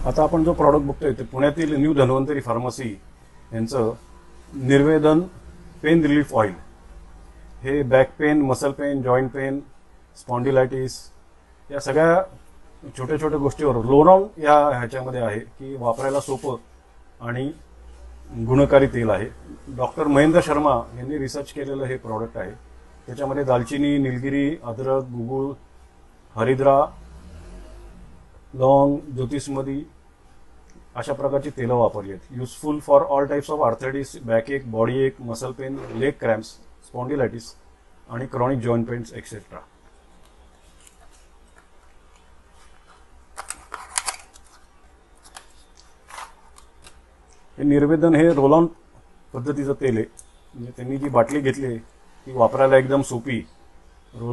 आता आपण जो प्रॉडक्ट बघतोय ते पुण्यातील न्यू धन्वंतरी फार्मसी यांचं निर्वेदन पेन रिलीफ ऑइल. हे back pain, muscle pain, joint pain, spondylitis या सगळ्या छोट्या छोट्या गोष्टीवर लोरॉन या ह्याच्यामध्ये आहे की वापरायला सोपं आणि गुणकारी तेल आहे. डॉक्टर महेंद्र शर्मा यांनी रिसर्च केलेलं हे प्रॉडक्ट आहे. त्याच्यामध्ये दालचिनी, निलगिरी, अद्रक, गुगुळ, हरिद्रा, लॉंग, ज्योतिषमधी अशा प्रकारची तेलं वापरली आहेत. Useful for all types of arthritis, back एक, बॉडी एक, muscle pain, leg cramps, spondylitis आणि क्रॉनिक जॉईंट पेन्स एक्सेट्रा. हे निर्वेदन हे रोल ऑन पद्धतीचं तेल आहे. म्हणजे त्यांनी जी बाटली घेतली ती वापरायला एकदम सोपी, रोल